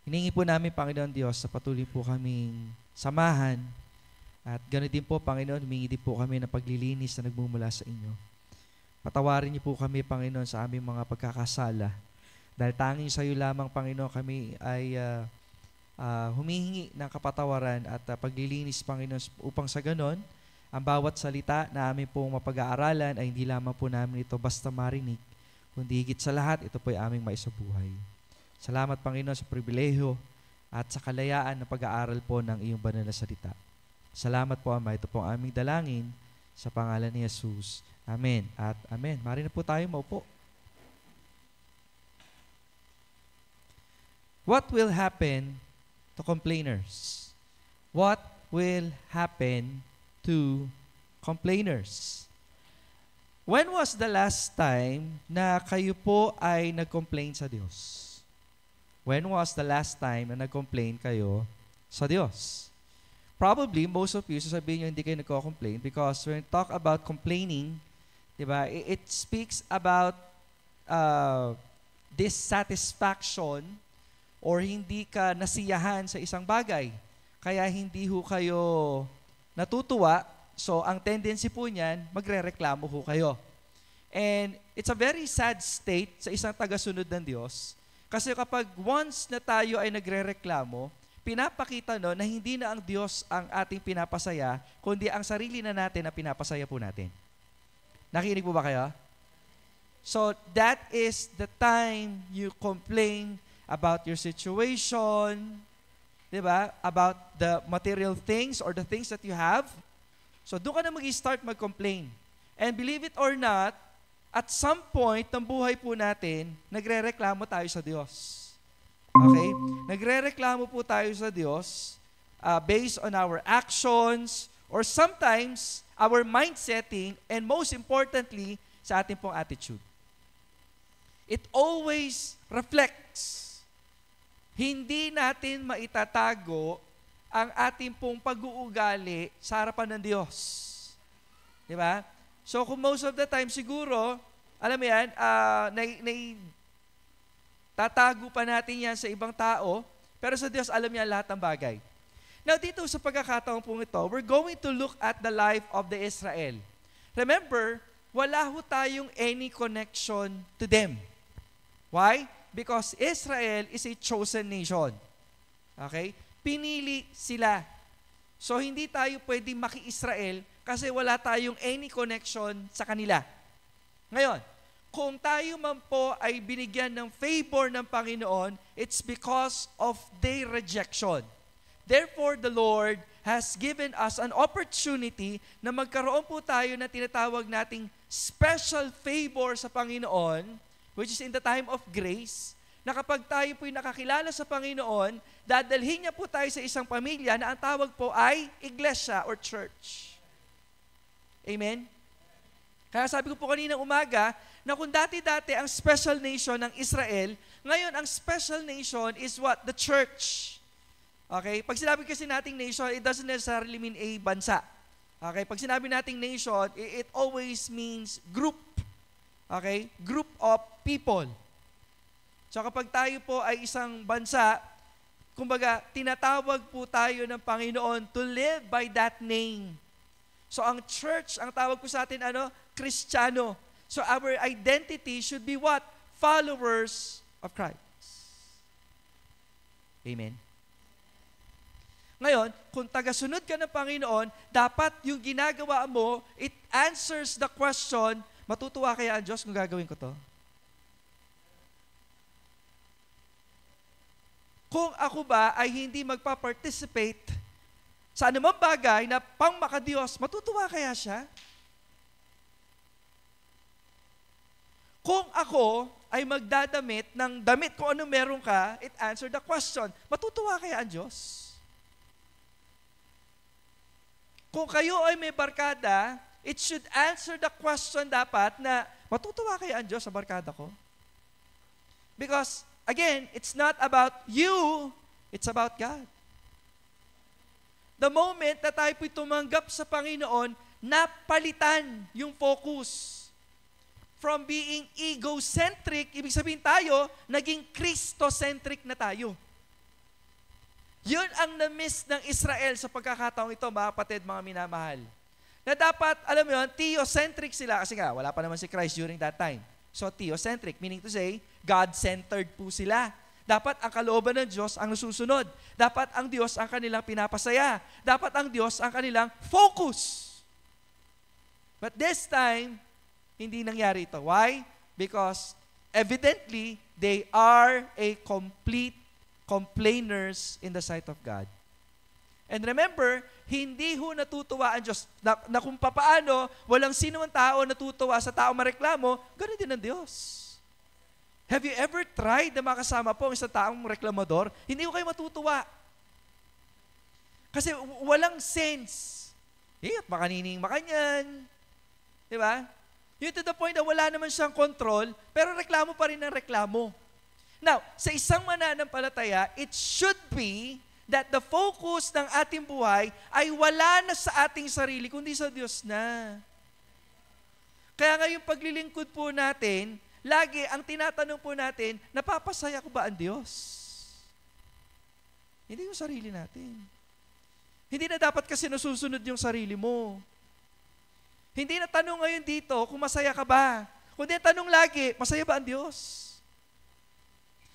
Hiningi po namin, Panginoon Diyos, sa patuloy po kaming samahan at ganoon din po, Panginoon, humingi din po kami ng paglilinis na nagmumula sa inyo. Patawarin niyo po kami, Panginoon, sa aming mga pagkakasala. Dahil tanging sa iyo lamang, Panginoon, kami ay humihingi ng kapatawaran at paglilinis, Panginoon, upang sa ganon, ang bawat salita na amin pong mapag-aaralan ay hindi lamang po namin ito basta marinig, kundi higit sa lahat, ito po ay aming maisabuhay. Salamat, Panginoon, sa pribilehiyo at sa kalayaan na pag-aaral po ng iyong banal na salita. Salamat po, Ama. Ito po ang aming dalangin sa pangalan ni Jesus. Amen at amen. Mari na po tayo maupo. What will happen to complainers? What will happen to complainers? When was the last time na kayo po ay nag-complain sa Diyos? When was the last time na nag-complain kayo sa Diyos? Probably, most of you, sasabihin nyo hindi kayo nagko-complain because when we talk about complaining, diba, it speaks about dissatisfaction or hindi ka nasiyahan sa isang bagay. Kaya hindi ho kayo natutuwa. So, ang tendency po niyan, magre-reklamo ho kayo. And it's a very sad state sa isang tagasunod ng Diyos. Kasi kapag once na tayo ay nagre-reklamo, pinapakita no na hindi na ang Diyos ang ating pinapasaya, kundi ang sarili na natin na pinapasaya po natin. Nakikinig po ba kayo? So, that is the time you complain about your situation, diba? About the material things or the things that you have. So, doon ka na mag-start mag-complain. And believe it or not, at some point ng buhay po natin, nagre-reklamo tayo sa Diyos. Okay? Nagre-reklamo po tayo sa Diyos based on our actions or sometimes our mindsetting and most importantly, sa ating pong attitude. It always reflects. Hindi natin maitatago ang ating pong pag-uugali sa harapan ng Diyos. Di ba? So kung most of the time siguro, alam mo yan, tatago pa natin yan sa ibang tao, pero sa Diyos alam niya lahat ng bagay. Now dito sa pagkakataon pong ito, we're going to look at the life of the Israel. Remember, wala ho tayong any connection to them. Why? Because Israel is a chosen nation. Okay? Pinili sila. So hindi tayo pwedeng maki-Israel kasi wala tayong any connection sa kanila. Ngayon, kung tayo man po ay binigyan ng favor ng Panginoon, it's because of their rejection. Therefore, the Lord has given us an opportunity na magkaroon po tayo na tinatawag nating special favor sa Panginoon, which is in the time of grace, na kapag tayo po'y nakakilala sa Panginoon, dadalhin niya po tayo sa isang pamilya na ang tawag po ay iglesia or church. Amen? Kaya sabi ko po kaninang umaga, na kung dati-dati ang special nation ng Israel, ngayon ang special nation is what? The church. Okay? Pag sinabi kasi nating nation, it doesn't necessarily mean a bansa. Okay? Pag sinabi nating nation, it always means group. Okay? Group of people. So kapag tayo po ay isang bansa, kumbaga, tinatawag po tayo ng Panginoon to live by that name. So ang church, ang tawag po sa atin, Kristiyano. So our identity should be what? Followers of Christ. Amen. Ngayon, kung tagasunod ka ng Panginoon, dapat yung ginagawa mo, it answers the question, matutuwa kaya ang Diyos kung gagawin ko to? Kung ako ba ay hindi magpa-participate sa anumang bagay na pang maka-Diyos, matutuwa kaya siya? Kung ako ay magdadamit ng damit kung ano meron ka, it answered the question, matutuwa kaya ang Diyos? Kung kayo ay may barkada, it should answer the question dapat na, matutuwa kaya ang Diyos sa barkada ko? Because, again, it's not about you, it's about God. The moment na tayo po'y tumanggap sa Panginoon, napalitan yung focus. From being egocentric, ibig sabihin tayo, naging Christocentric na tayo. Yun ang na-miss ng Israel sa pagkakataong ito, mga kapatid, mga minamahal. Na dapat, alam mo yun, theocentric sila. Kasi nga, wala pa naman si Christ during that time. So, theocentric, meaning to say, God-centered po sila. Dapat ang kalooban ng Diyos ang nasusunod. Dapat ang Diyos ang kanilang pinapasaya. Dapat ang Diyos ang kanilang focus. But this time, hindi nangyari ito. Why? Because evidently, they are a complete complainers in the sight of God. And remember, hindi ho natutuwa ang Diyos na kung papaano walang sino ang tao natutuwa sa tao mareklamo, ganoon din ang Diyos. Have you ever tried na makasama po ang isang taong reklamador? Hindi ko kayo matutuwa. Kasi walang sense. Makanining makanyan. Diba? Yun to the point na wala naman siyang control, pero reklamo pa rin ng reklamo. Now, sa isang mananampalataya, it should be that the focus ng ating buhay ay wala na sa ating sarili, kundi sa Diyos na. Kaya nga yung paglilingkod po natin, lagi ang tinatanong po natin, napapasaya ko ba ang Diyos? Hindi yung sarili natin. Hindi na dapat kasi nasusunod yung sarili mo. Hindi na tanong ngayon dito kung masaya ka ba. Kundi tanong lagi, masaya ba ang Diyos?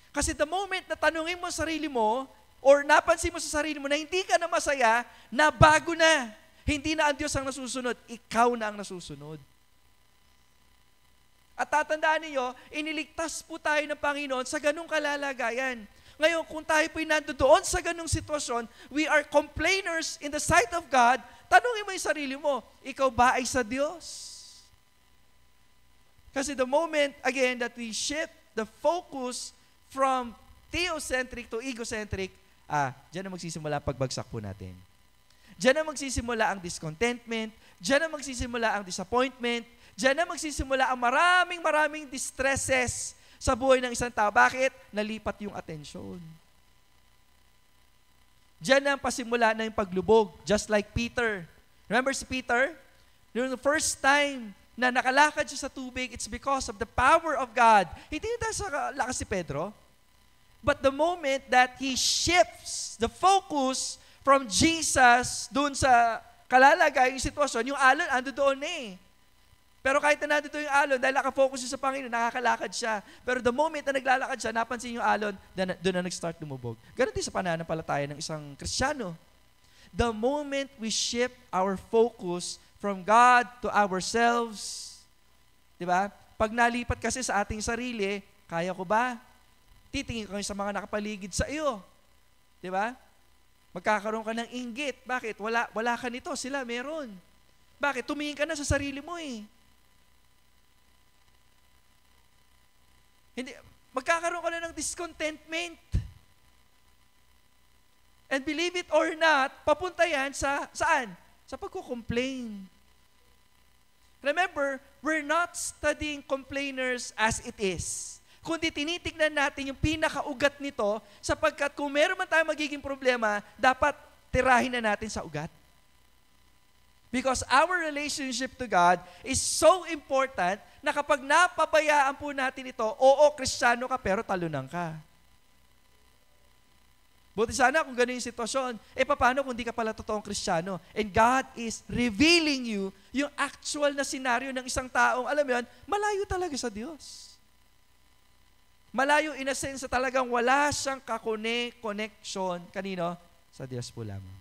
Kasi the moment na tanungin mo sa sarili mo, or napansin mo sa sarili mo na hindi ka na masaya, na bago na. Hindi na ang Diyos ang nasusunod, ikaw na ang nasusunod. At tatandaan niyo, iniligtas po tayo ng Panginoon sa ganung kalalagayan. Ngayon, kung tayo po'y nandoon sa ganung sitwasyon, we are complainers in the sight of God, tanungin mo yung sarili mo, ikaw ba ay sa Diyos? Kasi the moment, again, that we shift the focus from theocentric to egocentric, diyan na magsisimula ang pagbagsak po natin. Diyan na magsisimula ang discontentment, diyan na magsisimula ang disappointment, diyan na magsisimula ang maraming distresses sa buhay ng isang tao. Bakit? Nalipat yung atensyon. Diyan na ang pasimula na yung paglubog, just like Peter. Remember si Peter? Noong the first time na nakalakad siya sa tubig, it's because of the power of God. Hindi dahil sa lakas si Pedro. But the moment that he shifts the focus from Jesus dun sa kalalagay, yung sitwasyon, yung alon, ando doon eh. Pero kahit na nandito yung alon, dahil nakafocus siya sa Panginoon, nakakalakad siya. Pero the moment na naglalakad siya, napansin yung alon, doon na nag-start lumubog. Ganon din sa pananampalataya ng isang Kristiyano. The moment we shift our focus from God to ourselves, di ba? Pag nalipat kasi sa ating sarili, kaya ko ba? Titingin ka sa mga nakapaligid sa iyo. Di ba? Magkakaroon ka ng inggit. Bakit? Wala ka nito, sila meron. Bakit? Tumingin ka na sa sarili mo eh. Hindi, magkakaroon ka na ng discontentment. And believe it or not, papunta yan saan? Sa pagko-complain. Remember, we're not studying complainers as it is. Kundi tinitignan natin yung pinakaugat nito sapagkat kung meron man tayong magiging problema, dapat tirahin na natin sa ugat. Because our relationship to God is so important na kapag napabayaan po natin ito, oo, Kristiyano ka pero talunan ka. Buti sana kung ganun yung sitwasyon, paano kung di ka pala totoong Kristiyano? And God is revealing you yung actual na senaryo ng isang taong, alam mo yun, malayo talaga sa Diyos. Malayo in a sense na talagang wala siyang connection kanino? Sa Diyos po lamang.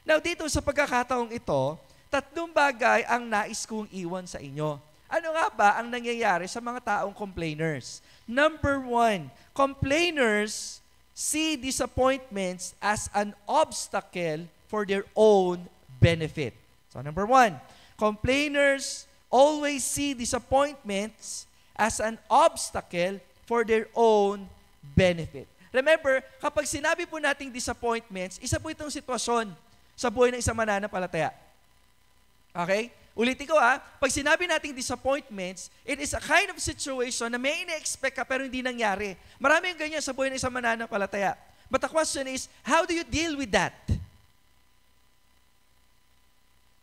Now dito sa pagkakataong ito, tatlong bagay ang nais kong iwan sa inyo. Ano nga ba ang nangyayari sa mga taong complainers? Number 1, complainers see disappointments as an obstacle for their own benefit. So number 1, complainers always see disappointments as an obstacle for their own benefit. Remember, kapag sinabi po nating disappointments, isa po itong sitwasyon sa buhay ng isang mananampalataya. Okay? Ulitin ko pag sinabi nating disappointments, it is a kind of situation na may ina-expect ka pero hindi nangyari. Marami yung ganyan sa buhay ng isang mananampalataya. But the question is, how do you deal with that?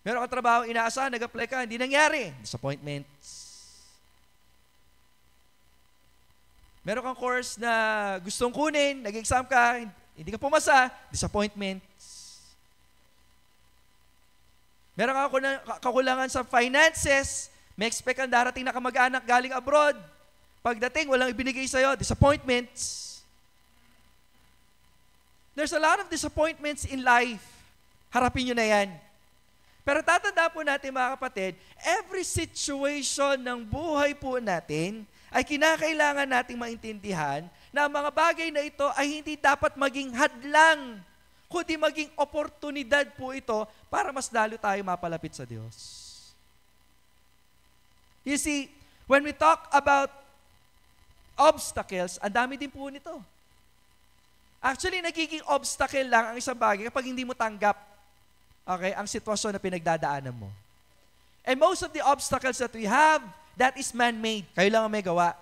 Meron kang trabaho, inaasahan, nag-apply ka, hindi nangyari. Disappointments. Meron kang course na gustong kunin, nag-exam ka, Hindi ka pumasa, disappointments. Meron ka kakulangan sa finances, may expect ang darating na kamag-anak galing abroad. Pagdating, walang ibinigay sa'yo, disappointments. There's a lot of disappointments in life. Harapin nyo na yan. Pero tatanda po natin mga kapatid, every situation ng buhay po natin ay kinakailangan nating maintindihan na ang mga bagay na ito ay hindi dapat maging hadlang, kundi maging oportunidad po ito para mas lalo tayo mapalapit sa Diyos. You see, when we talk about obstacles, ang dami din po nito. Actually, nagiging obstacle lang ang isang bagay kapag hindi mo tanggap ang sitwasyon na pinagdadaanan mo. And most of the obstacles that we have, that is man-made. Kayo lang ang may gawa.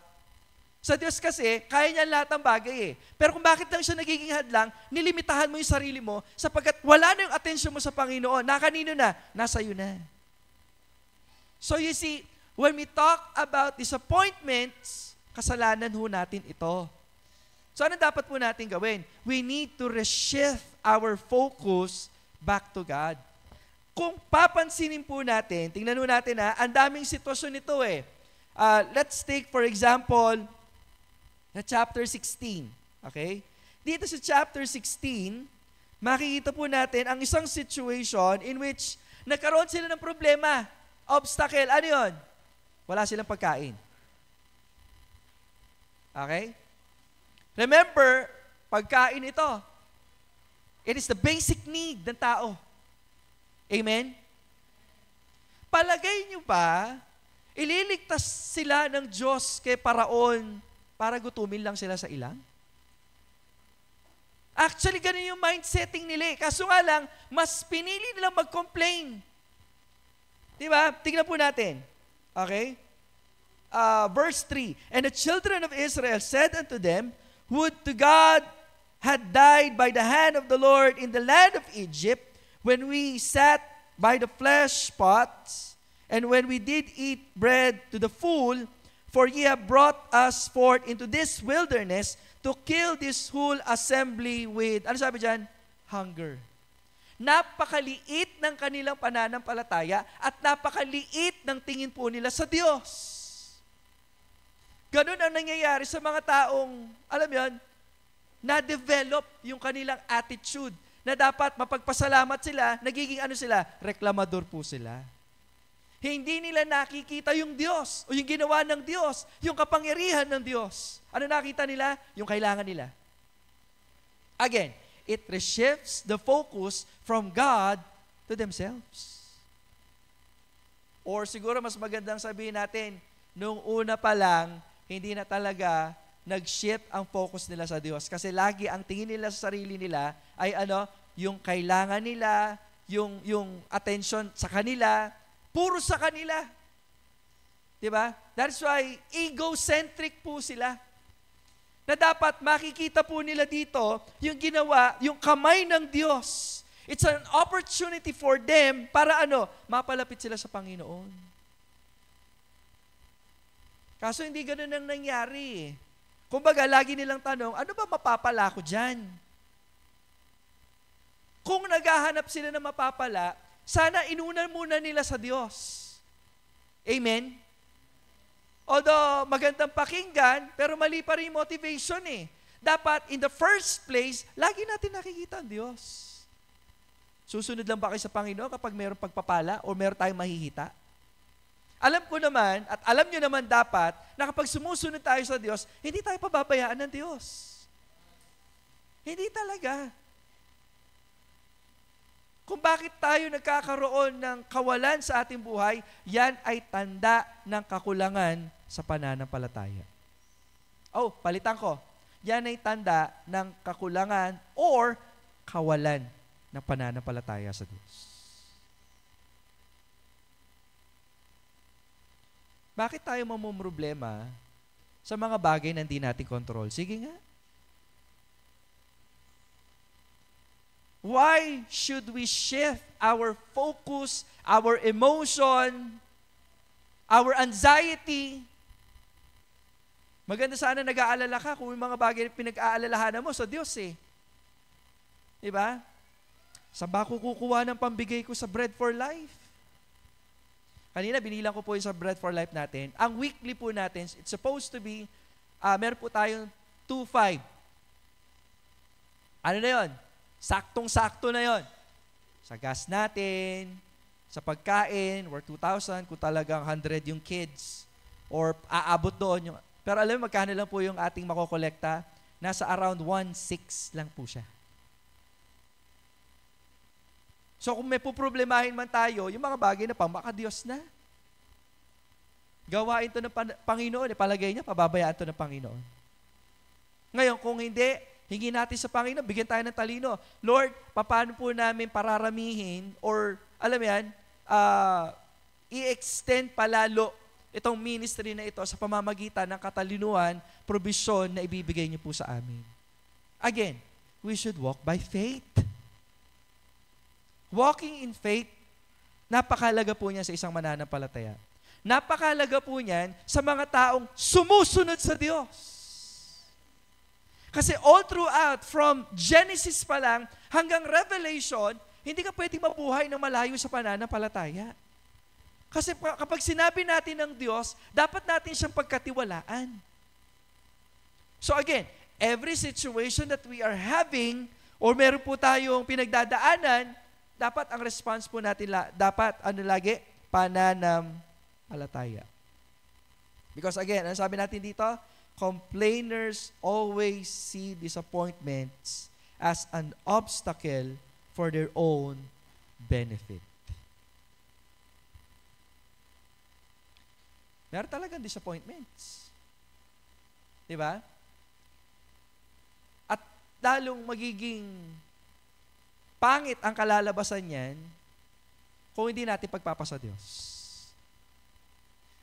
Sa Diyos kasi, kaya niya lahat ng bagay eh. Pero kung bakit lang siya nagiging hadlang, nilimitahan mo yung sarili mo sapagkat wala na yung atensyon mo sa Panginoon. Na kanino na? Nasa iyo na. So you see, when we talk about disappointments, kasalanan ho natin ito. So ano dapat po natin gawin? We need to reshift our focus back to God. Kung papansinin po natin, tingnan po natin ang daming sitwasyon nito eh. Let's take for example, na chapter 16. Okay? Dito sa chapter 16, makikita po natin ang isang situation in which nagkaroon sila ng problema. Obstacle. Ano yun? Wala silang pagkain. Okay? Remember, pagkain ito. It is the basic need ng tao. Amen? Palagay niyo ba, ililigtas sila ng Diyos kay Paraon para gutumin lang sila sa ilang? Actually, ganun yung mindsetting nila. Kaso nga lang, mas pinili nilang mag-complain. Diba? Tingnan po natin. Okay? Verse 3, And the children of Israel said unto them, Would to God had died by the hand of the Lord in the land of Egypt, when we sat by the flesh pots, and when we did eat bread to the full, for ye have brought us forth into this wilderness to kill this whole assembly with, ano sabi dyan? Hunger. Napakaliit ng kanilang pananampalataya at napakaliit ng tingin po nila sa Diyos. Ganun ang nangyayari sa mga taong, alam yon, na-develop yung kanilang attitude na dapat mapagpasalamat sila, nagiging ano sila? Reklamador po sila. Hindi nila nakikita yung Diyos o yung ginawa ng Diyos, yung kapangyarihan ng Diyos. Ano nakita nila? Yung kailangan nila. Again, it reshifts the focus from God to themselves. Or siguro mas magandang sabihin natin, nung una pa lang, hindi na talaga nag-shift ang focus nila sa Diyos. Kasi lagi ang tingin nila sa sarili nila ay yung kailangan nila, yung attention sa kanila, puro sa kanila. Diba? That's why egocentric po sila. Na dapat makikita po nila dito yung ginawa, yung kamay ng Diyos. It's an opportunity for them para mapalapit sila sa Panginoon. Kaso hindi ganun ang nangyari. Kumbaga, lagi nilang tanong, ano ba mapapala ko dyan? Kung naghahanap sila ng mapapala, sana inunan muna nila sa Diyos. Amen? Although magandang pakinggan, pero mali pa rin yung motivation eh. Dapat, in the first place, lagi natin nakikita ang Diyos. Susunod lang ba kayo sa Panginoon kapag mayroong pagpapala o mayroong tayong mahihita? Alam ko naman, at alam nyo naman dapat, na kapag sumusunod tayo sa Diyos, hindi tayo pababayaan ng Diyos. Hindi talaga. Kung bakit tayo nagkakaroon ng kawalan sa ating buhay, yan ay tanda ng kakulangan sa pananampalataya. Oh, palitan ko. Yan ay tanda ng kakulangan or kawalan ng pananampalataya sa Diyos. Bakit tayo mamumroblema sa mga bagay na hindi natin control? Sige nga. Why should we shift our focus, our emotion, our anxiety? Maganda sana nag-aalala ka kung yung mga bagay na pinag-aalalahanan mo sa Diyos eh. Diba? Saan ba ako kukuha ng pambigay ko sa Bread for Life? Kanina, binilang ko po yung sa Bread for Life natin. Ang weekly po natin, it's supposed to be, meron po tayong 2.5. Ano na yon? Saktong-sakto na yon. Sa gas natin, sa pagkain, or 2,000, kung talagang 100 yung kids, or aabot doon. Pero alam mo, magkano lang po yung ating makokolekta? Nasa around 1.6 lang po siya. So kung may puproblemahin man tayo, yung mga bagay na pang-makadiyos na. Gawain to ng Panginoon, palagay niya, pababayaan to ng Panginoon. Ngayon, kung hindi, hingi natin sa Panginoon, bigyan tayo ng talino. Lord, paano po namin pararamihin or, alam mo yan, i-extend palalo itong ministry na ito sa pamamagitan ng katalinuhan, provision na ibibigay niyo po sa amin. Again, we should walk by faith. Walking in faith, napakalaga po niya sa isang mananampalataya. Napakalaga po niyan sa mga taong sumusunod sa Diyos. Kasi all throughout, from Genesis pa lang hanggang Revelation, hindi ka pwedeng mabuhay ng malayo sa pananampalataya. Kasi kapag sinabi natin ng Diyos, dapat natin siyang pagkatiwalaan. So again, every situation that we are having or meron po tayong pinagdadaanan, dapat ang response po natin, dapat lagi? Pananampalataya. Because again, ano sabi natin dito? Complainers always see disappointments as an obstacle for their own benefit. Meron talagang disappointments. Diba? At lalong magiging pangit ang kalalabasan niyan kung hindi natin pagpapasa Diyos.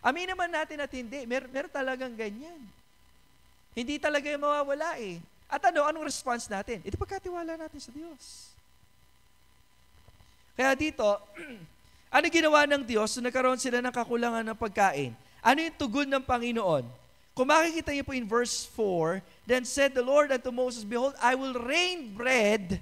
Amin naman natin at hindi. Meron talagang ganyan. Hindi talaga yung mawawala eh. At anong response natin? Ito pagkatiwala natin sa Diyos. Kaya dito, ano ginawa ng Diyos nung nagkaroon sila ng kakulangan ng pagkain? Ano yung tugon ng Panginoon? Kung makikita niyo po in verse 4, Then said the Lord unto Moses, Behold, I will rain bread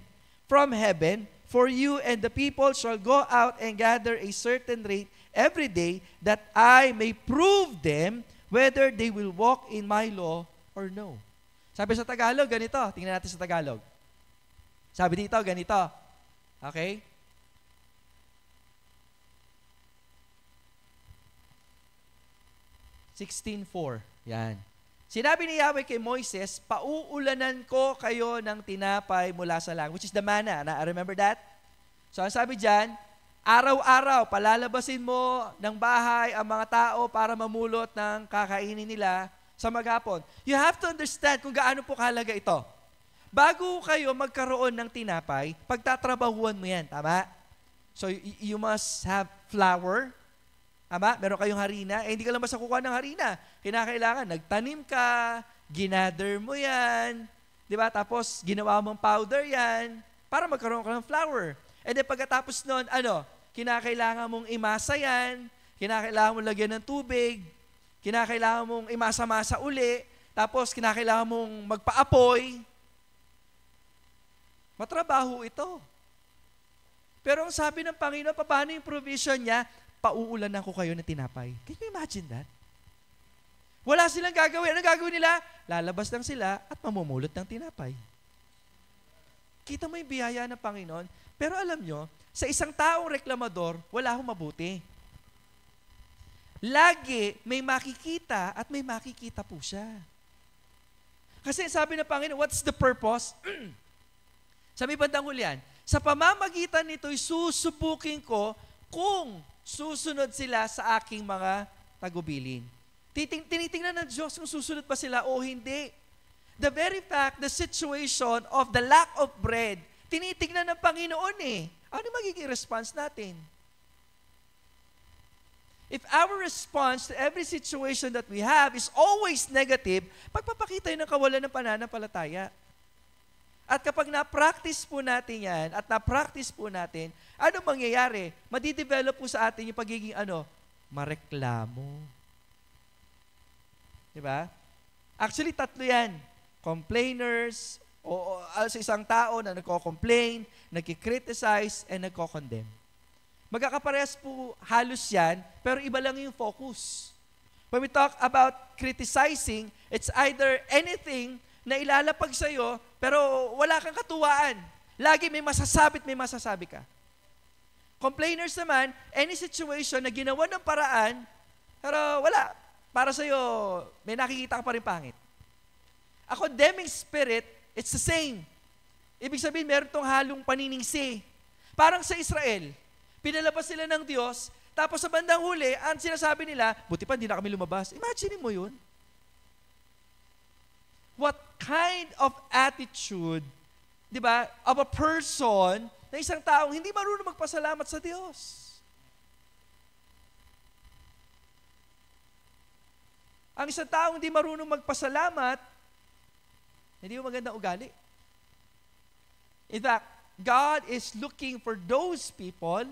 from heaven for you, and the people shall go out and gather a certain rate every day, that I may prove them whether they will walk in my law or no. Sabi sa Tagalog, ganito. Tingnan natin sa Tagalog. Sabi dito, ganito. Okay? (16:4). Yan. Sinabi ni Yahweh kay Moises, pauulanan ko kayo ng tinapay mula sa langit, which is the manna. Remember that? So, ang sabi dyan, araw-araw, palalabasin mo ng bahay ang mga tao para mamulot ng kakainin nila sa maghapon. You have to understand kung gaano po kahalaga ito. Bago kayo magkaroon ng tinapay, pagtatrabahuan mo yan, tama? So, you must have flour. Tama? Meron kayong harina. Hindi ka lang basta kukuha ng harina. Kinakailangan, nagtanim ka, ginather mo yan, di ba? Tapos, ginawa mong powder yan para magkaroon ka ng flour. And then, pagkatapos nun, kinakailangan mong imasa yan, kinakailangan mong lagyan ng tubig, kinakailangan mong imasa-masa uli, tapos kinakailangan mong magpaapoy. Matrabaho ito. Pero ang sabi ng Panginoon, paano yung provision niya? Pauulanan ko kayo ng tinapay. Can you imagine that? Wala silang gagawin. Ano gagawin nila? Lalabas lang sila at mamumulot ng tinapay. Kita mo yung biyaya ng Panginoon. Pero alam nyo, sa isang taong reklamador, wala akong mabuti. Lagi may makikita at may makikita po siya. Kasi sabi ng Panginoon, what's the purpose? Sabi bandang hulihan, sa pamamagitan nito'y susubukin ko kung susunod sila sa aking mga tagubilin. Tinitingnan ng Diyos kung susunod ba sila o hindi. The very fact, the situation of the lack of bread, tinitingnan ng Panginoon eh. Ano magiging response natin? If our response to every situation that we have is always negative, pagpapakita yun ng kawalan ng pananampalataya. At kapag na-practice po natin yan, at na-practice po natin, ano mangyayari? Madidevelop po sa atin yung pagiging mareklamo. Diba? Actually, tatlo yan. Complainers, Sa isang tao na nagko-complain, nagki-criticize, and nagko-condemn. Magkakaparehas po halos yan, pero iba lang yung focus. When we talk about criticizing, it's either anything na ilalapag sa'yo, pero wala kang katuwaan. Lagi may masasabi ka. Complainers naman, any situation na ginawa ng paraan, pero wala. Para sa'yo, may nakikita ka pa rin pangit. A condemning spirit, it's the same. Ibig sabihin, meron tong halong paniningsi. Parang sa Israel, pinalabas sila ng Diyos, tapos sa bandang huli, ang sinasabi nila, buti pa, hindi na kami lumabas. Imagine mo yun. What kind of attitude, di ba, of a person, na isang taong hindi marunong magpasalamat sa Diyos. Ang isang taong hindi marunong magpasalamat, hindi mo magandang ugali. In fact, God is looking for those people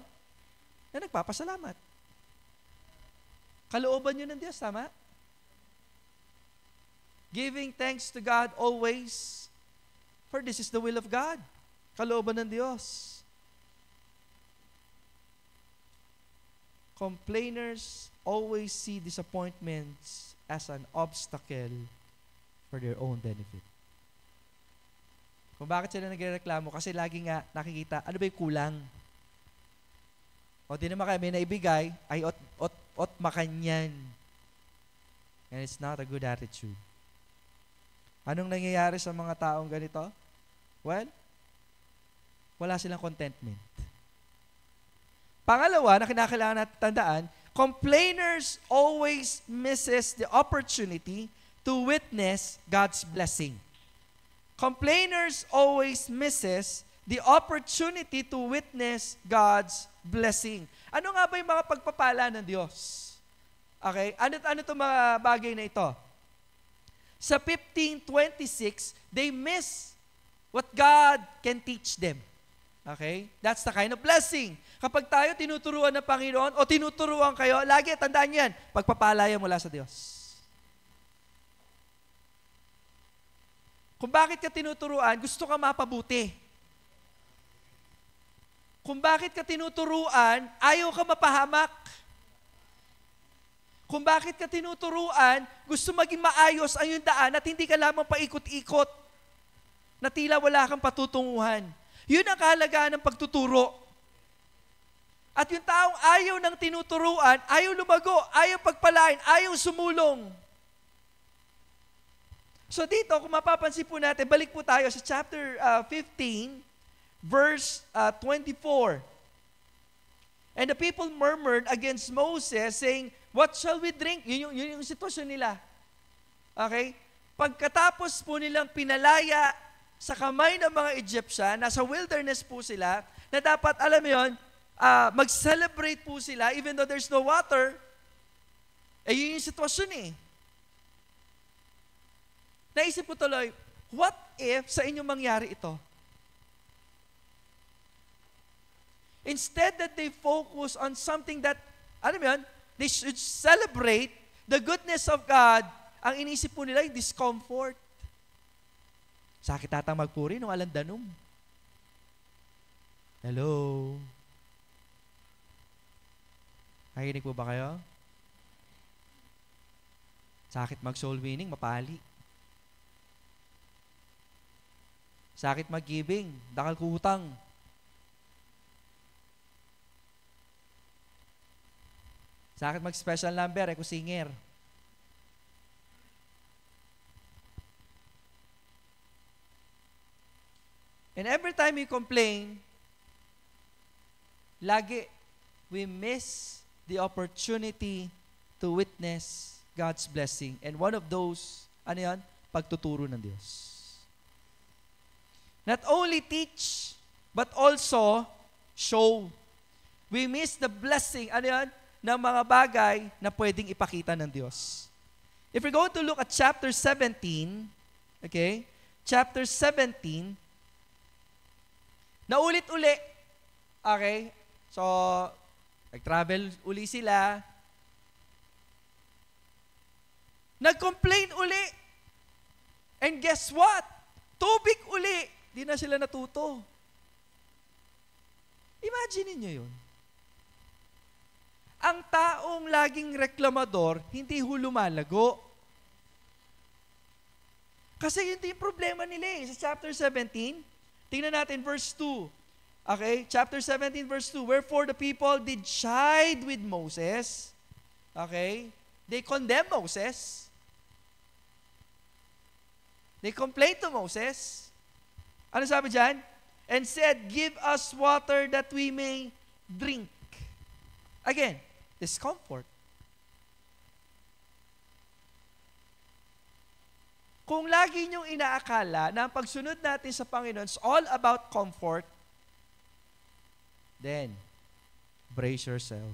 na nagpapasalamat. Kalooban yun ng Diyos, tama? Giving thanks to God always, for this is the will of God. Kalooban ng Diyos. Complainers always see disappointments as an obstacle for their own benefit. Kung bakit sila nagreklamo, kasi lagi nga nakikita, ano ba yung kulang? O di naman kami naibigay, ay ot makanyan. And it's not a good attitude. Anong nangyayari sa mga taong ganito? Well, wala silang contentment. Pangalawa na kinakailangan natin tandaan, complainers always misses the opportunity to witness God's blessing. Complainers always misses the opportunity to witness God's blessing. Ano nga ba yung mga pagpapala ng Diyos? Okay? Ano itong mga bagay na ito? Sa 15:26, they miss what God can teach them. Okay? That's the kind of blessing. Kapag tayo tinuturuan ng Panginoon o tinuturuan kayo, lagi tandaan yan, pagpapala yan mula sa Diyos. Kung bakit ka tinuturuan, gusto ka mapabuti. Kung bakit ka tinuturuan, ayaw ka mapahamak. Kung bakit ka tinuturuan, gusto maging maayos ang iyong daan at hindi ka lamang paikot-ikot na tila wala kang patutunguhan. Yun ang kahalagaan ng pagtuturo. At yung taong ayaw ng tinuturuan, ayaw lumago, ayaw pagpalain, ayaw sumulong. So dito, kung mapapansin po natin, balik po tayo sa chapter 15, verse 24. And the people murmured against Moses, saying, "What shall we drink?" Yun yung sitwasyon nila. Okay? Pagkatapos po nilang pinalaya sa kamay ng mga Egyptian, nasa wilderness po sila, na dapat, alam mo yun, mag-celebrate po sila, even though there's no water, yun yung sitwasyon eh. Naisip ko tuloy, what if sa inyong mangyari ito? Instead that they focus on something that, alam mo yun, they should celebrate the goodness of God, ang inisip po nila yung discomfort. Sakit ata magpuri nung alandanom. Hello? Nakikinig po ba kayo? Sakit mag-soul winning, mapali. Sakit mag-giving, dakal kuhutang. Sakit mag-special number, ko singer. And every time we complain, lagi we miss the opportunity to witness God's blessing. And one of those, ano yan? Pagtuturo ng Diyos. Not only teach, but also show. We miss the blessing, ano yan? Ng mga bagay na pwedeng ipakita ng Diyos. If we're going to look at chapter 17, okay? Chapter 17, naulit-uli. Okay? So, nag-travel uli sila. Nag-complain uli. And guess what? Tubig uli, di na sila natuto. Imagine niyo yun. Ang taong laging reklamador, hindi lumalago. Kasi yun yung problema nila eh. Sa chapter 17, tingnan natin verse 2. Okay? Chapter 17 verse 2. Wherefore the people did chide with Moses. Okay? They condemned Moses. They complained to Moses. Ano sabi dyan? And said, give us water that we may drink. Again, discomfort. Kung lagi niyong inaakala na ang pagsunod natin sa Panginoon is all about comfort, then, brace yourself.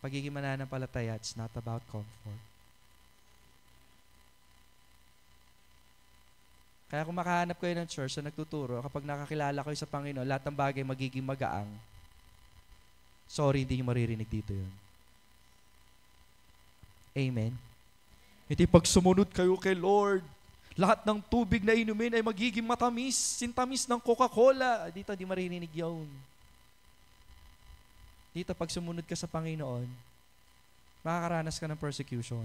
Pagiging mananampalataya, it's not about comfort. Kaya kung makahanap kayo ng church na nagtuturo, kapag nakakilala kayo sa Panginoon, lahat ng bagay magiging magaang. Sorry, hindi nyo maririnig dito yun. Amen. Hindi pag sumunod kayo kay Lord, lahat ng tubig na inumin ay magiging matamis, sintamis ng Coca-Cola. Dito, hindi maririnig yun. Dito, pag sumunod ka sa Panginoon, makakaranas ka ng persecution.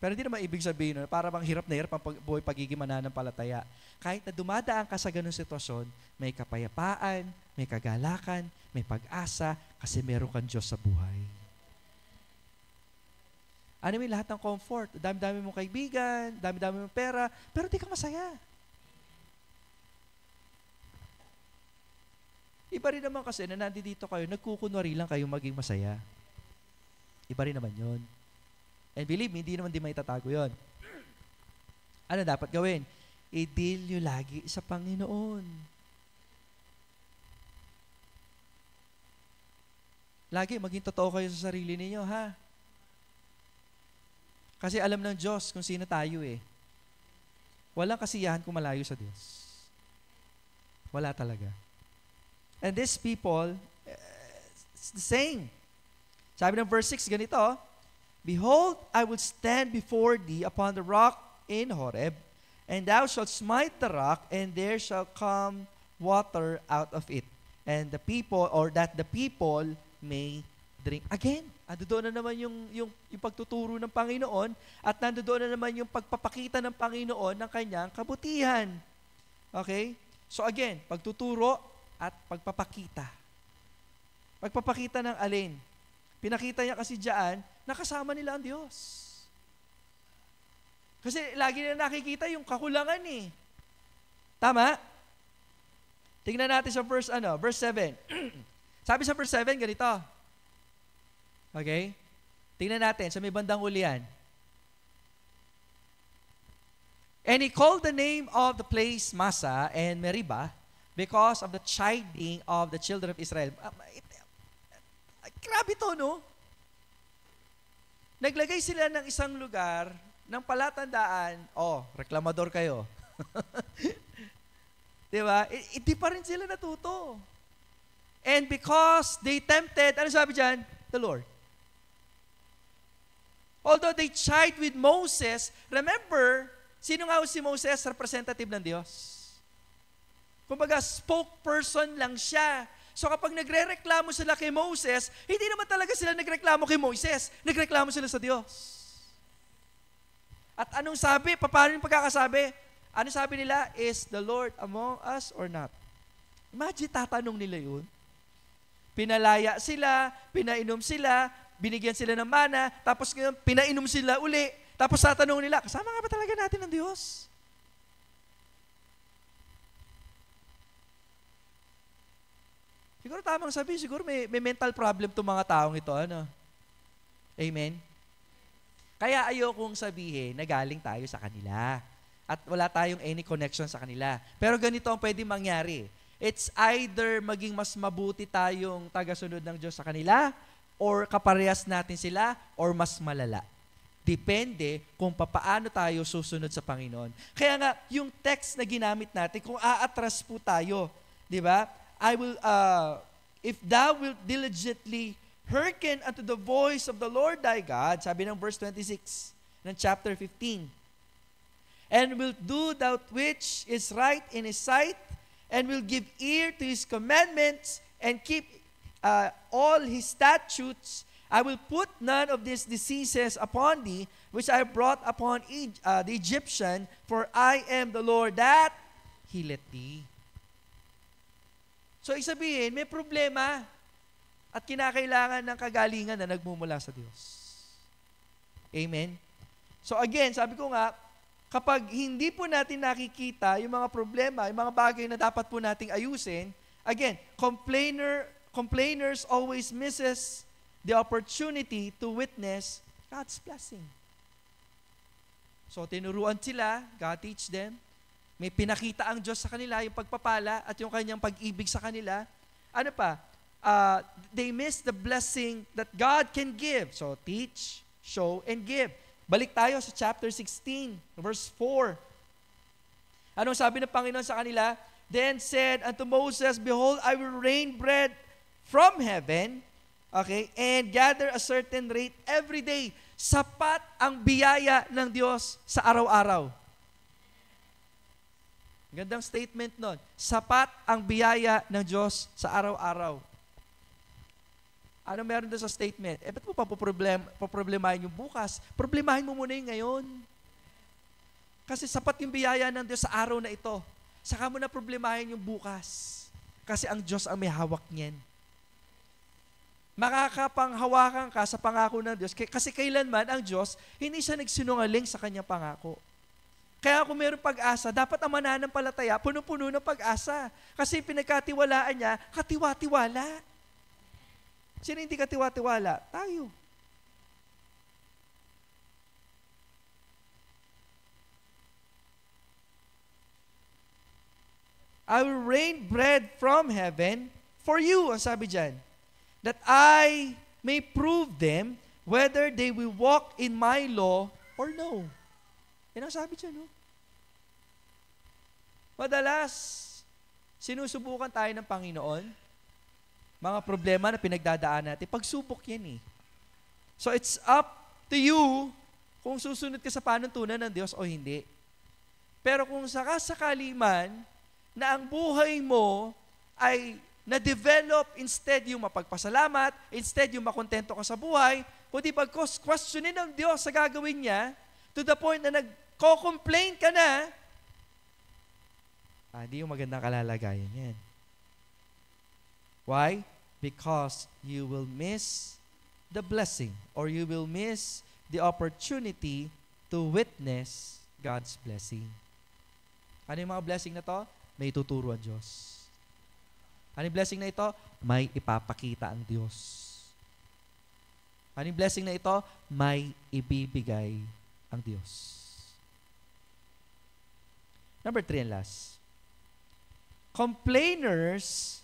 Pero hindi naman ibig sabihin, para bang hirap na hirap ang buhay pagiging mananampalataya. Kahit na dumadaan ka sa ganung sitwasyon, may kapayapaan, may kagalakan, may pag-asa, kasi meron kang Diyos sa buhay. Ano may lahat ng comfort, dami-dami mong kaibigan, dami-dami mong pera, pero di ka masaya. Iba rin naman kasi na nandito kayo, nagkukunwari lang kayo maging masaya. Iba rin naman yun. And believe me, hindi naman di may tatago yun. Ano dapat gawin? I-deal nyo lagi sa Panginoon. Lagi, maging totoo kayo sa sarili ninyo, ha? Kasi alam ng Diyos kung sino tayo eh. Walang kasiyahan kung malayo sa Diyos. Wala talaga. And these people, it's the same. Sabi ng verse 6, ganito, behold, I will stand before thee upon the rock in Horeb, and thou shalt smite the rock, and there shall come water out of it. And the people, or that the people may drink. Again, nandoon na naman yung pagtuturo ng Panginoon, at nandoon na naman yung pagpapakita ng Panginoon ng kanyang kabutihan. Okay? So again, pagtuturo at pagpapakita. Pagpapakita ng alin? Pinakita niya kasi diyan, nakasama nila ang Diyos. Kasi lagi na nakikita yung kakulangan eh. Tama? Tingnan natin sa verse 7. Sabi sa verse 7, ganito. Okay? Tingnan natin, sa may bandang huli yan. And he called the name of the place Massa and Meribah because of the chiding of the children of Israel. Grabe to, no? Naglagay sila ng isang lugar ng palatandaan, reklamador kayo. Diba? Hindi pa rin sila natuto. And because they tempted, ano sabi dyan? The Lord. Although they chide with Moses, remember, sino nga si Moses? Representative ng Diyos. Kumbaga, spokesperson lang siya. So kapag nagre-reklamo sila kay Moses, hindi naman talaga sila nagreklamo kay Moses. Nagreklamo sila sa Diyos. At anong sabi? Paano yung pagkakasabi? Ano sabi nila? Is the Lord among us or not? Imagine, tatanong nila yun. Pinalaya sila, pinainom sila, binigyan sila ng mana, tapos ngayon, pinainom sila uli, tapos tatanong nila, kasama nga ba talaga natin ng Diyos? Siguro tamang sabi, siguro may mental problem itong mga taong ito, ano? Amen? Kaya ayokong sabihin na galing tayo sa kanila at wala tayong any connection sa kanila. Pero ganito ang pwede mangyari. It's either maging mas mabuti tayong tagasunod ng Diyos sa kanila, or kaparehas natin sila, or mas malala. Depende kung papaano tayo susunod sa Panginoon. Kaya nga, yung text na ginamit natin, kung aatras po tayo, di ba? I will, if thou wilt diligently hearken unto the voice of the Lord thy God, sabi ng verse 26 ng chapter 15, and will do that which is right in his sight, and will give ear to his commandments, and keep all his statutes, I will put none of these diseases upon thee, which I brought upon the Egyptian, for I am the Lord that healeth thee. So, isabihin, may problema at kinakailangan ng kagalingan na nagmumula sa Diyos. Amen? So again, sabi ko nga, kapag hindi po natin nakikita yung mga problema, yung mga bagay na dapat po nating ayusin, again, complainers always misses the opportunity to witness God's blessing. So tinuruan sila, God teach them, may pinakita ang Diyos sa kanila, yung pagpapala at yung kanyang pag-ibig sa kanila. Ano pa? They miss the blessing that God can give. So teach, show, and give. Balik tayo sa chapter 16, verse 4. Anong sabi ng Panginoon sa kanila? Then said unto Moses, Behold, I will rain bread from heaven, okay, and gather a certain rate every day. Sapat ang biyaya ng Diyos sa araw-araw. Gandang statement nun. Sapat ang biyaya ng Diyos sa araw-araw. Ano meron doon sa statement? Ba't mo paproblemahin yung bukas? Problemahin mo muna yung ngayon. Kasi sapat yung biyaya ng Diyos sa araw na ito. Saka mo na problemahin yung bukas. Kasi ang Diyos ang may hawak niyan. Makakapanghawakan ka sa pangako ng Diyos. Kasi kailanman ang Diyos, hindi siya nagsinungaling sa kanyang pangako. Kaya kung mayroong pag-asa, dapat ang mananampalataya, puno-puno ng pag-asa. Kasi pinagkatiwalaan niya, katiwa-tiwala. Sino hindi katiwa-tiwala? Tayo. I will rain bread from heaven for you, ang sabi dyan, that I may prove them whether they will walk in my law or no. Yan ang sabi dyan, no? Madalas, sinusubukan tayo ng Panginoon, mga problema na pinagdadaan natin, pagsubok yan eh. So it's up to you kung susunod ka sa panuntunan ng Diyos o hindi. Pero kung sakasakali man na ang buhay mo ay na-develop instead yung mapagpasalamat, instead yung makontento ka sa buhay, kundi pag-questionin ng Diyos sa gagawin niya, to the point na nagko-complain ka na, hindi yung magandang kalalagayan yan. Why? Because you will miss the blessing or you will miss the opportunity to witness God's blessing. Ano yung mga blessing na to? May tuturo ang Diyos. Ano yung blessing na ito? May ipapakita ang Diyos. Ano yung blessing na ito? May ibibigay ang Diyos. Number 3 and last. Complainers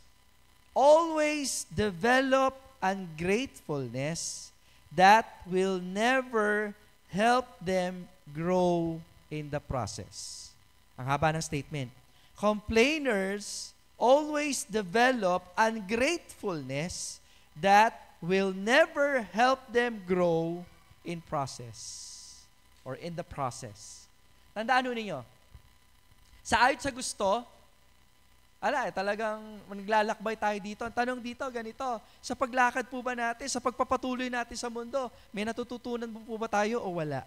always develop ungratefulness that will never help them grow in the process. Ang haba ng statement. Complainers always develop ungratefulness that will never help them grow in process or in the process. Tandaan ninyo, sa ayot sa gusto, talagang naglalakbay tayo dito. Ang tanong dito, ganito, sa paglakad po ba natin, sa pagpapatuloy natin sa mundo, may natututunan po ba tayo o wala?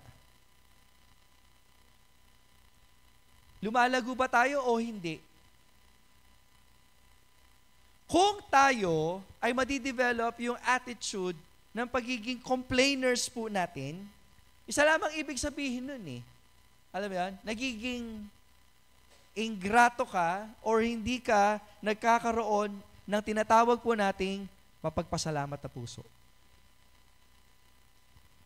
Lumalago ba tayo o hindi? Kung tayo ay madidevelop yung attitude ng pagiging complainers po natin, isa lamang ibig sabihin nun eh. Alam mo yan? Nagiging ingrato ka or hindi ka nagkakaroon ng tinatawag po nating mapagpasalamat na puso.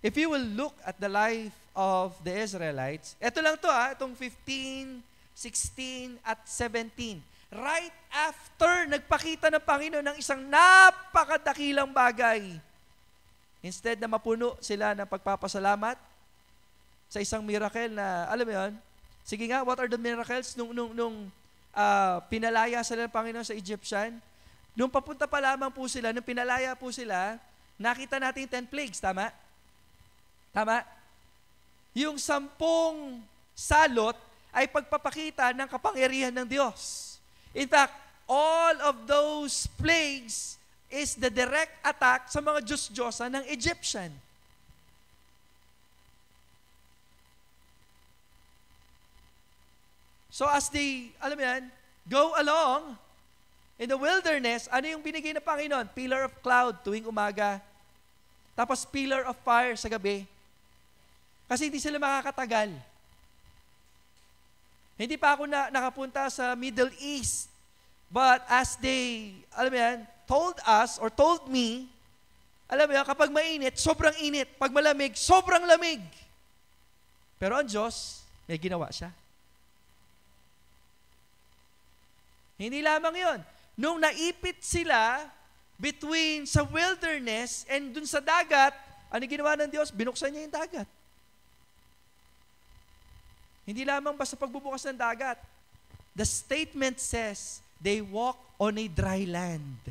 If you will look at the life of the Israelites, eto lang to itong 15, 16, at 17. Right after nagpakita ng Panginoon ng isang napakadakilang bagay, instead na mapuno sila ng pagpapasalamat sa isang miracle na, alam mo yun, sige nga, what are the miracles nung pinalaya sila ng Panginoon sa Egyptian? Nung papunta pa lamang po sila, nung pinalaya po sila, nakita natin 10 plagues, tama? Tama? Yung 10 salot ay pagpapakita ng kapangyarihan ng Diyos. In fact, all of those plagues is the direct attack sa mga Diyos-Diyosa ng Egyptian. So as they, alam mo yan, go along in the wilderness, ano yung binigay ng Panginoon? Pillar of cloud tuwing umaga. Tapos pillar of fire sa gabi. Kasi hindi sila makakatagal. Hindi pa ako nakapunta sa Middle East. But as they, alam mo yan, told us or told me, alam mo yan, kapag mainit, sobrang init. Pag malamig, sobrang lamig. Pero ang Diyos, may ginawa siya. Hindi lamang yon. Nung naipit sila between sa wilderness and dun sa dagat, ano ginawa ng Diyos? Binuksan niya yung dagat. Hindi lamang basta pagbubukas ng dagat. The statement says, they walk on a dry land.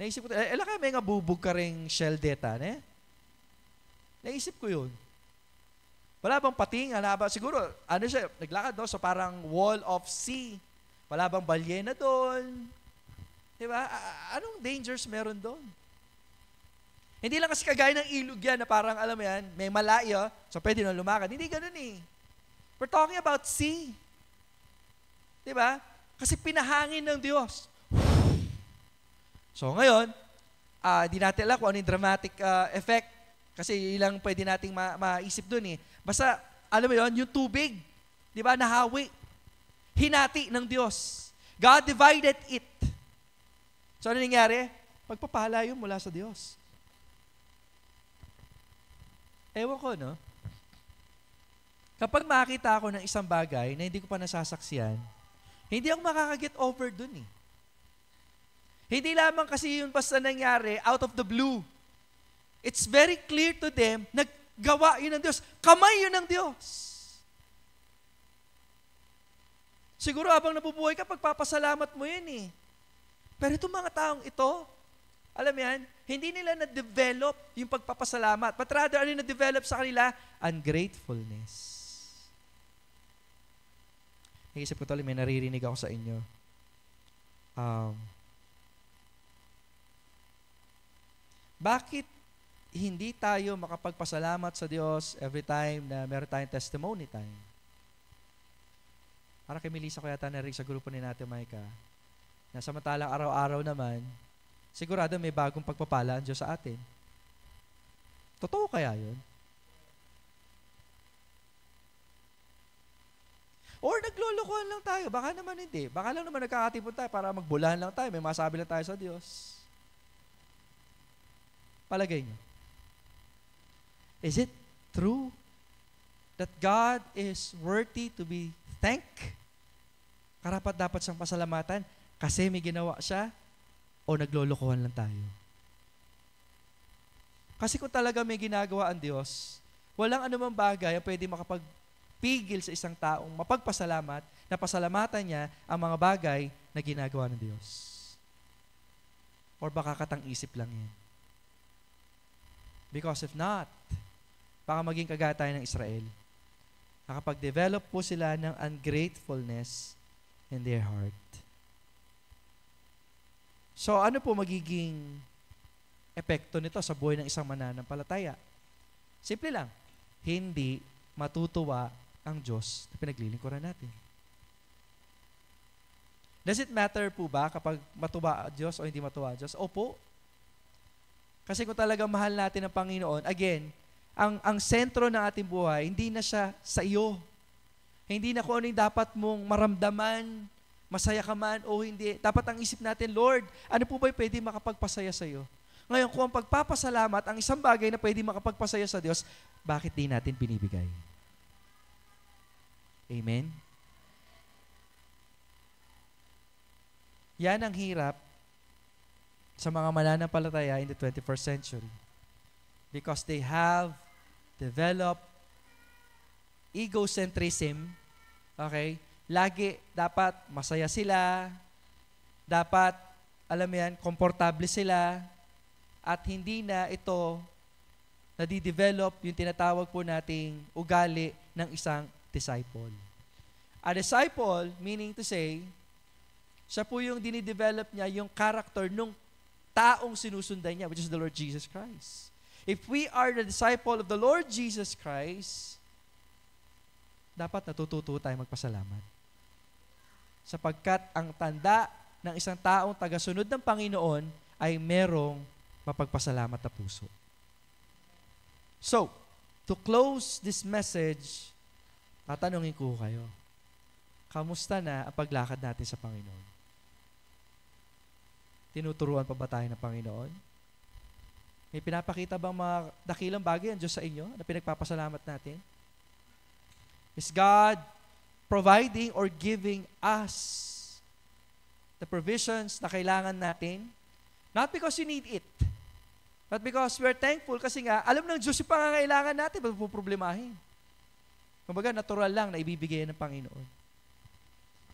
Naisip ko, kaya may nga bubog ka ring shell deta, ne? Naisip ko yun. Wala bang pating, siguro, ano siya, naglakad, no? So parang wall of sea. Wala bang balyena doon? Diba? Anong dangers meron doon? Hindi lang kasi kagaya ng ilog yan na parang, alam mo yan, may malayo, so pwede na lumakad. Hindi ganun eh. We're talking about sea. Diba? Kasi pinahangin ng Diyos. So ngayon, di natin alam kung ano yung dramatic effect. Kasi ilang pwede nating maisip doon eh. Basta, alam mo yun, yung tubig, di ba, nahawi. Hinati ng Diyos. God divided it. So ano nangyari? Pagpapala yun mula sa Diyos. Ewan ko, no? Kapag makakita ako ng isang bagay na hindi ko pa nasasaksiyan, hindi ako makakaget over dun eh. Hindi lamang kasi yun basta nangyari out of the blue. It's very clear to them, naggawa yun ng Diyos. Kamay yun ng Diyos. Siguro habang nabubuhay ka, pagpapasalamat mo yun eh. Pero itong mga taong ito, alam yan, hindi nila na-develop yung pagpapasalamat. But rather, ano yung na-develop sa kanila? Ungratefulness. Naisip ko tuloy, may naririnig ako sa inyo. Bakit hindi tayo makapagpasalamat sa Diyos every time na meron tayong testimony time? Para kay Melissa ko yata narinig sa grupo ni Nate Maika, na samantalang araw-araw naman, sigurado may bagong pagpapala ang Diyos sa atin. Totoo kaya yun? Or naglolokohan lang tayo, baka naman hindi. Baka lang naman nagkakatipon tayo para magbulahan lang tayo, may masabi lang tayo sa Diyos. Palagay niyo. Is it true that God is worthy to be thanked? Karapat dapat siyang pasalamatan kasi may ginawa siya o naglolokohan lang tayo? Kasi kung talaga may ginagawa ang Diyos, walang anumang bagay ang pwede makapagpigil sa isang taong mapagpasalamat na pasalamatan niya ang mga bagay na ginagawa ng Diyos. Or baka katang-isip lang yan. Because if not, baka maging kagaya tayo ng Israel. Nakapag-develop po sila ng ungratefulness in their heart. So, ano po magiging epekto nito sa buhay ng isang mananampalataya? Simple lang, hindi matutuwa ang Diyos na pinaglilingkuran natin. Does it matter po ba kapag matuwa ang Diyos o hindi matuwa ang Diyos? Opo. Kasi kung talagang mahal natin ang Panginoon, again, ang sentro ng ating buhay, hindi na siya sa iyo. Hindi na kung ano yung dapat mong maramdaman, masaya ka man o hindi. Dapat ang isip natin, Lord, ano po ba yung pwede makapagpasaya sa iyo? Ngayon, kung ang pagpapasalamat, ang isang bagay na pwede makapagpasaya sa Diyos, bakit di natin binibigay? Amen? Yan ang hirap sa mga mananampalataya in the 21st century. Because they have developed egocentrism, okay? Lagi dapat masaya sila, dapat, alam mo yan, komportable sila, at hindi na ito nadidevelop yung tinatawag po nating ugali ng isang disciple. A disciple, meaning to say, siya po yung dinidevelop niya yung character nung taong sinusundan niya, which is the Lord Jesus Christ. If we are the disciple of the Lord Jesus Christ, dapat natututo tayo magpasalamat. Sapagkat ang tanda ng isang taong tagasunod ng Panginoon ay merong mapagpasalamat na puso. So, to close this message, tatanungin ko kayo, kamusta na ang paglakad natin sa Panginoon? Tinuturuan pa ba tayo ng Panginoon? May pinapakita bang mga dakilang bagay ang Diyos sa inyo na pinagpapasalamat natin? Is God providing or giving us the provisions na kailangan natin? Not because we need it, but because we're thankful kasi nga, alam ng Diyos yung pangangailangan natin, ba't puproblemahin? Kumbaga, natural lang na ibibigay ng Panginoon.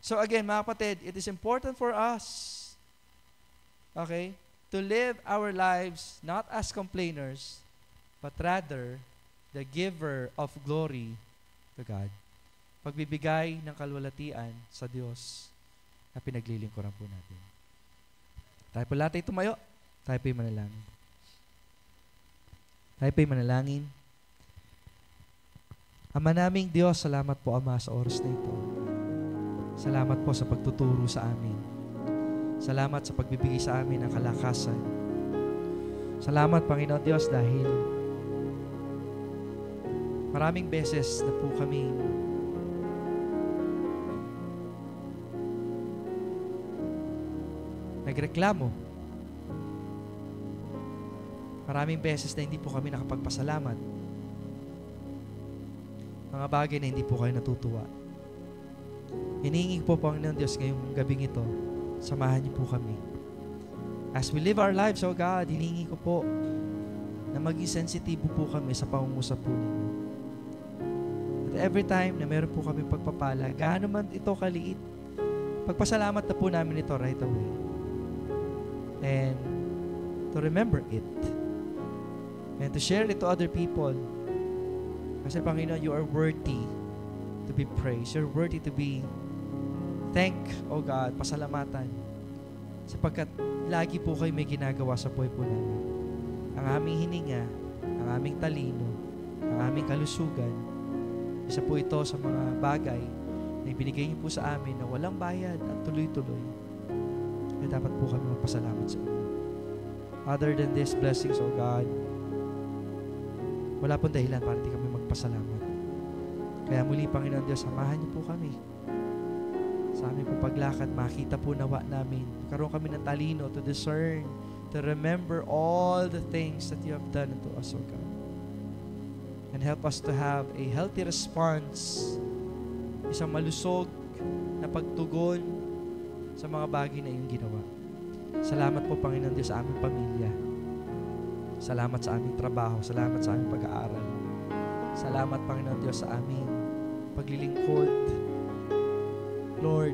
So again, mga kapatid, it is important for us, okay, to live our lives not as complainers, but rather the giver of glory to God. Pagbibigay ng kalwalatian sa Diyos na pinaglilingkuran po natin. Tayo po lahat ay tumayo. Tayo po'y manalangin. Tayo po'y manalangin. Ama naming Diyos, salamat po, Ama, sa oras na ito. Salamat po sa pagtuturo sa amin. Salamat sa pagbibigay sa amin ng kalakasan. Salamat, Panginoon Diyos, dahil maraming beses na po kami nagreklamo. Maraming beses na hindi po kami nakapagpasalamat. Mga bagay na hindi po kayo natutuwa. Hinihingi po, Panginoon Diyos, ngayong gabing ito, samahan niyo po kami. As we live our lives, oh God, hinihingi ko po na maging sensitibo po kami sa pangungusap po ninyo. At every time na meron po kami pagpapala, gaano man ito kaliit, pagpasalamat na po namin ito right away. And to remember it. And to share it to other people. Kasi Panginoon, you are worthy to be praised. You're worthy to be thanked, oh God, pasalamatan. Sapagkat lagi po kayo may ginagawa sa buhay po namin. Ang aming hininga, ang aming talino, ang aming kalusugan, isa po ito sa mga bagay na ibinigay niyo po sa amin na walang bayad at tuloy-tuloy. Kaya dapat po kami magpasalamat sa inyo. Other than these blessings, oh God, wala pong dahilan para hindi kami magpasalamat. Kaya muli, Panginoon Diyos, samahan niyo po kami. Sa aming po paglakad, makita po nawa namin. Karoon kami ng talino to discern, to remember all the things that you have done unto us, O God. And help us to have a healthy response, isang malusog na pagtugon sa mga bagay na iyong ginawa. Salamat po, Panginoon Diyos, sa aming pamilya. Salamat sa aming trabaho. Salamat sa aming pag-aaral. Salamat, Panginoon Diyos, sa aming paglilingkod. Lord,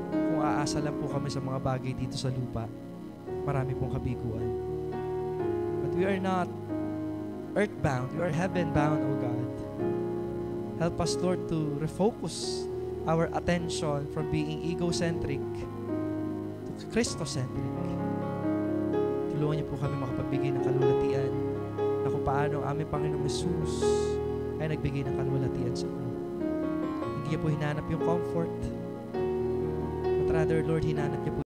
kung aasa lang po kami sa mga bagay dito sa lupa, marami pong kabiguan. But we are not earthbound. We are heaven-bound, O God. Help us, Lord, to refocus our attention from being egocentric to Christocentric. Tulungan niyo po kami makapagbigay ng kalwalatian na kung paano ang aming Panginoong Jesus ay nagbigay ng kalwalatian sa amin. Hindi niyo po hinanap yung comfort, but rather, Lord, hinanap niyo po